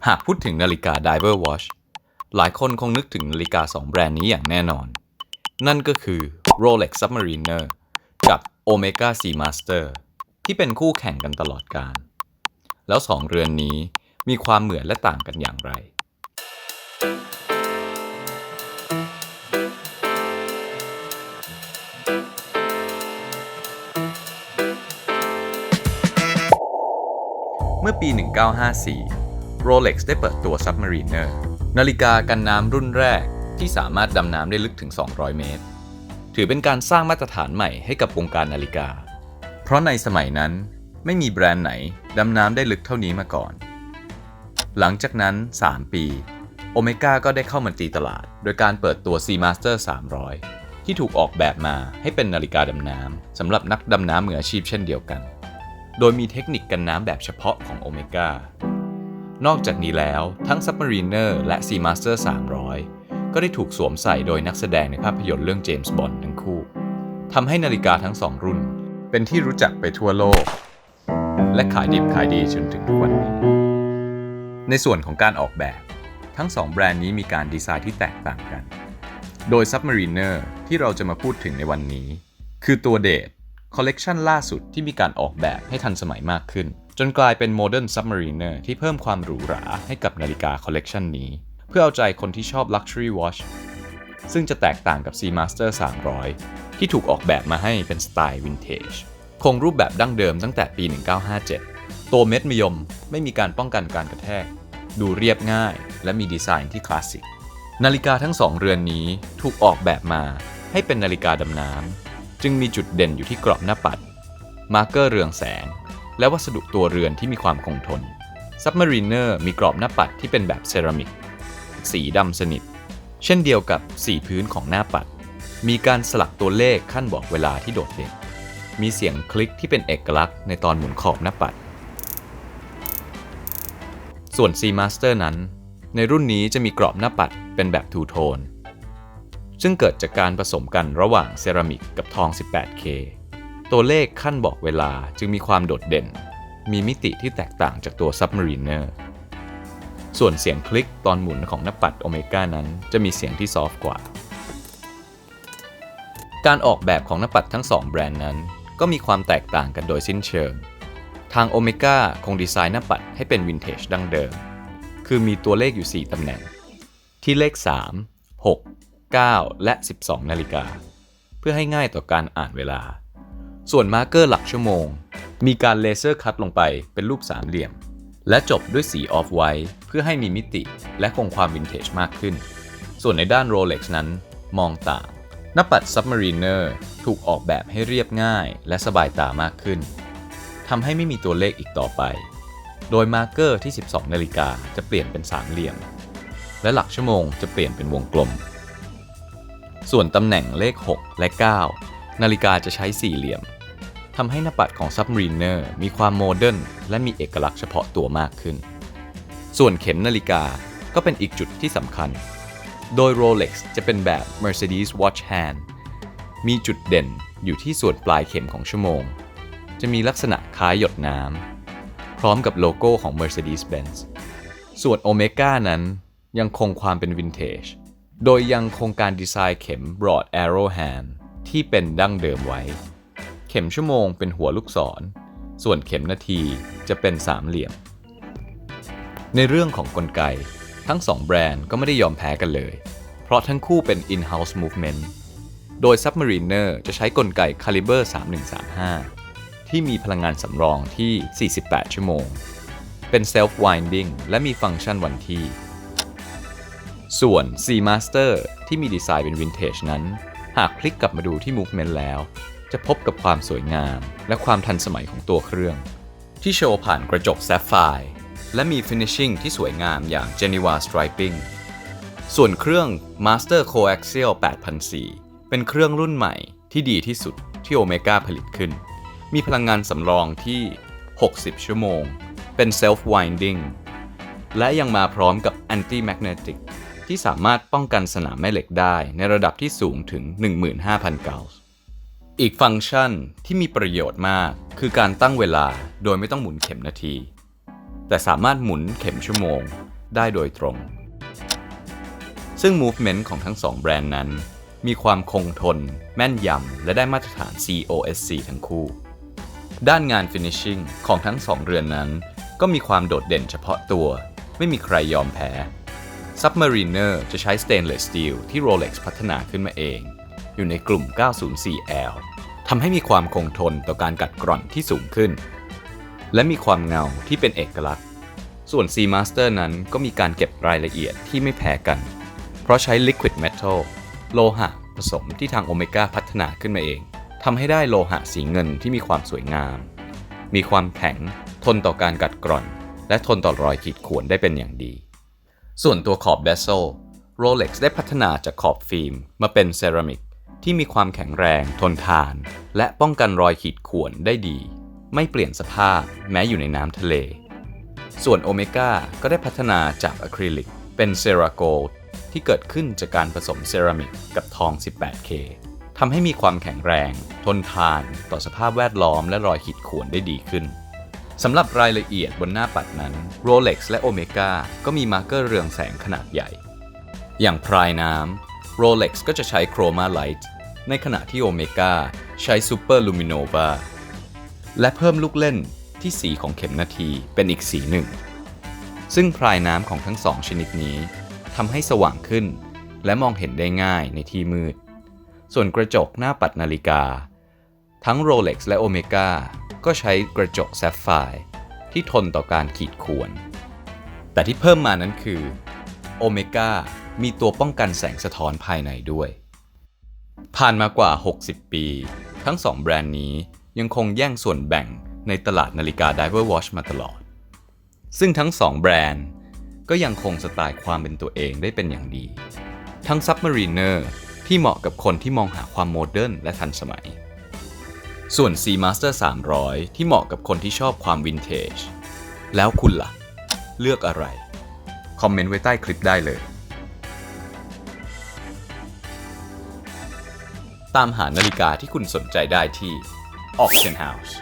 หากพูดถึงนาฬิกา Diver Watch หลายคนคงนึกถึงนาฬิกา2แบรนด์นี้อย่างแน่นอน นั่นก็คือ Rolex Submariner กับ Omega Seamaster ที่เป็นคู่แข่งกันตลอดกาล แล้ว2เรือนนี้มีความเหมือนและต่างกันอย่างไร เมื่อปี 1954 Rolex ได้เปิดตัว Submariner นาฬิกากันน้ำรุ่นแรกที่สามารถดำน้ำได้ลึกถึง 200 เมตร ถือเป็นการสร้างมาตรฐานใหม่ให้กับวงการนาฬิกา เพราะในสมัยนั้นไม่มีแบรนด์ไหนดำน้ำได้ลึกเท่านี้มาก่อน หลังจากนั้น 3 ปี Omega ก็ได้เข้ามาตีตลาดโดยการเปิดตัว Seamaster 300 ที่ถูกออกแบบมาให้เป็นนาฬิกาดำน้ำสำหรับนักดำน้ำมืออาชีพเช่นเดียวกันโดยมีเทคนิคกันน้ำแบบเฉพาะของ Omega นอกจากนี้แล้วทั้ง Submariner และ Seamaster 300 ก็ได้ถูกสวมใส่โดยนักแสดงในภาพยนตร์เรื่อง James Bond ทั้งคู่ทำให้นาฬิกาทั้ง2รุ่นเป็นที่รู้จักไปทั่วโลกและขายดิบขายดีจนถึงทุกวันนี้ในส่วนของการออกแบบทั้ง2แบรนด์นี้มีการดีไซน์ที่แตกต่างกันโดย Submariner ที่เราจะมาพูดถึงในวันนี้คือตัวเดทคอลเลกชันล่าสุดที่มีการออกแบบให้ทันสมัยมากขึ้นจนกลายเป็น Modern Submariner ที่เพิ่มความหรูหราให้กับนาฬิกาคอลเลกชันนี้เพื่อเอาใจคนที่ชอบ Luxury Watch ซึ่งจะแตกต่างกับ Seamaster 300 ที่ถูกออกแบบมาให้เป็นสไตล์ Vintage คงรูปแบบดั้งเดิมตั้งแต่ปี 1957 ตัวเม็ดมะยมไม่มีการป้องกันการกระแทกดูเรียบง่ายและมีดีไซน์ที่คลาสสิกนาฬิกาทั้ง2เรือนนี้ถูกออกแบบมาให้เป็นนาฬิกาดำน้ำจึงมีจุดเด่นอยู่ที่กรอบหน้าปัดมาร์เกอร์เรืองแสงและวัสดุตัวเรือนที่มีความคงทน Submariner มีกรอบหน้าปัดที่เป็นแบบเซรามิกสีดำสนิทเช่นเดียวกับสีพื้นของหน้าปัดมีการสลักตัวเลขขั้นบอกเวลาที่โดดเด่นมีเสียงคลิกที่เป็นเอกลักษณ์ในตอนหมุนขอบหน้าปัดส่วน Seamaster นั้นในรุ่นนี้จะมีกรอบหน้าปัดเป็นแบบทูโทนซึ่งเกิดจากการผสมกันระหว่างเซรามิกกับทอง 18K ตัวเลขขั้นบอกเวลาจึงมีความโดดเด่นมีมิติที่แตกต่างจากตัว Submariner ส่วนเสียงคลิกตอนหมุนของหน้าปัด Omega นั้นจะมีเสียงที่ซอฟต์กว่าการออกแบบของหน้าปัดทั้ง2แบรนด์นั้นก็มีความแตกต่างกันโดยสิ้นเชิงทาง Omega คงดีไซน์หน้าปัดให้เป็นวินเทจดั้งเดิมคือมีตัวเลขอยู่4ตำแหน่งที่เลข3 6 9 และ 12 นาฬิกาเพื่อให้ง่ายต่อการอ่านเวลาส่วนมาร์เกอร์หลักชั่วโมงมีการเลเซอร์คัตลงไปเป็นรูปสามเหลี่ยมและจบด้วยสีออฟไวท์เพื่อให้มีมิติและคงความวินเทจมากขึ้นส่วนในด้าน Rolex นั้นมองต่างหน้าปัด Submariner ถูกออกแบบให้เรียบง่ายและสบายตามากขึ้นทำให้ไม่มีตัวเลขอีกต่อไปโดยมาร์เกอร์ที่ 12 นาฬิกาจะเปลี่ยนเป็นสามเหลี่ยมและหลักชั่วโมงจะเปลี่ยนเป็นวงกลมส่วนตำแหน่งเลข6และ9นาฬิกาจะใช้สี่เหลี่ยมทำให้หน้าปัดของ Submariner มีความโมเดิร์นและมีเอกลักษณ์เฉพาะตัวมากขึ้นส่วนเข็มนาฬิกาก็เป็นอีกจุดที่สำคัญโดย Rolex จะเป็นแบบ Mercedes Watch Hand มีจุดเด่นอยู่ที่ส่วนปลายเข็มของชั่วโมงจะมีลักษณะคล้ายหยดน้ำพร้อมกับโลโก้ของ Mercedes-Benz ส่วน Omega นั้นยังคงความเป็นวินเทจโดยยังคงการดีไซน์เข็ม Broad Arrow Hand ที่เป็นดั้งเดิมไว้เข็มชั่วโมงเป็นหัวลูกศรส่วนเข็มนาทีจะเป็นสามเหลี่ยมในเรื่องของกลไกทั้ง2แบรนด์ก็ไม่ได้ยอมแพ้กันเลยเพราะทั้งคู่เป็น in-house movement โดย Submariner จะใช้กลไก Caliber 3135 ที่มีพลังงานสำรองที่ 48 ชั่วโมงเป็น self-winding และมีฟังก์ชันวันที่ส่วน Seamaster ที่มีดีไซน์เป็นวินเทจนั้นหากพลิกกลับมาดูที่ movement แล้วจะพบกับความสวยงามและความทันสมัยของตัวเครื่องที่โชว์ผ่านกระจกแซฟไฟร์และมี finishing ที่สวยงามอย่าง Geneva Striping ส่วนเครื่อง Master Coaxial 8004 เป็นเครื่องรุ่นใหม่ที่ดีที่สุดที่ Omega ผลิตขึ้นมีพลังงานสำรองที่ 60 ชั่วโมงเป็น self-winding และยังมาพร้อมกับ anti-magnetic ที่สามารถป้องกันสนามแม่เหล็กได้ในระดับที่สูงถึง 15,000 เกาลอีกฟังก์ชันที่มีประโยชน์มากคือการตั้งเวลาโดยไม่ต้องหมุนเข็มนาทีแต่สามารถหมุนเข็มชั่วโมง ได้โดยตรง ซึ่ง movement ของทั้ง2แบรนด์นั้นมีความคงทนแม่นยำและได้มาตรฐาน COSC ทั้งคู่ด้านงาน finishing ของทั้ง2เรือนนั้นก็มีความโดดเด่นเฉพาะตัวไม่มีใครยอมแพ้ Submariner จะใช้ stainless steel ที่ Rolex พัฒนาขึ้นมาเองอยู่ในกลุ่ม 904L ทำให้มีความคงทนต่อการกัดกร่อนที่สูงขึ้นและมีความเงาที่เป็นเอกลักษณ์ส่วน Seamaster นั้นก็มีการเก็บรายละเอียดที่ไม่แพ้กันเพราะใช้ liquid metal โลหะผสมที่ทาง Omega พัฒนาขึ้นมาเองทำให้ได้โลหะสีเงินที่มีความสวยงามมีความแข็งทนต่อการกัดกร่อนและทนต่อรอยขีดข่วนได้เป็นอย่างดีส่วนตัวขอบ bezel Rolex ได้พัฒนาจากขอบฟิล์มมาเป็นเซรามิกที่มีความแข็งแรงทนทานและป้องกันรอยขีดข่วนได้ดีไม่เปลี่ยนสภาพแม้อยู่ในน้ำทะเลส่วน Omega ก็ได้พัฒนาจากอะคริลิกเป็นเซราโกลด์ที่เกิดขึ้นจากการผสมเซรามิกกับทอง 18K ทำให้มีความแข็งแรงทนทานต่อสภาพแวดล้อมและรอยขีดข่วนได้ดีขึ้นสำหรับรายละเอียดบนหน้าปัดนั้น Rolex และ Omega ก็มีมาร์เกอร์เรืองแสงขนาดใหญ่อย่างพรายน้ำ Rolex ก็จะใช้ Chroma Light ในขณะที่ Omega ใช้ Super Luminova และเพิ่มลูกเล่นที่สีของเข็มนาทีเป็นอีกสีหนึ่งซึ่งพรายน้ำของทั้ง2ชนิดนี้ทำให้สว่างขึ้นและมองเห็นได้ง่ายในที่มืดส่วนกระจกหน้าปัดนาฬิกาทั้ง Rolex และ Omega ก็ใช้กระจกแซฟไฟร์ที่ทนต่อการขีดข่วนแต่ที่เพิ่มมานั้นคือ Omega มีตัวป้องกันแสงสะท้อนภายในด้วยผ่านมากว่า60ปีทั้ง2แบรนด์นี้ยังคงแย่งส่วนแบ่งในตลาดนาฬิกา Diver Watch มาตลอดซึ่งทั้ง2แบรนด์ก็ยังคงสไตล์ความเป็นตัวเองได้เป็นอย่างดีทั้ง Submariner ที่เหมาะกับคนที่มองหาความโมเดิร์นและทันสมัยส่วน Seamaster 300ที่เหมาะกับคนที่ชอบความวินเทจแล้วคุณล่ะเลือกอะไรคอมเมนต์ไว้ใต้คลิปได้เลยตามหานาฬิกาที่คุณสนใจได้ที่ Auction House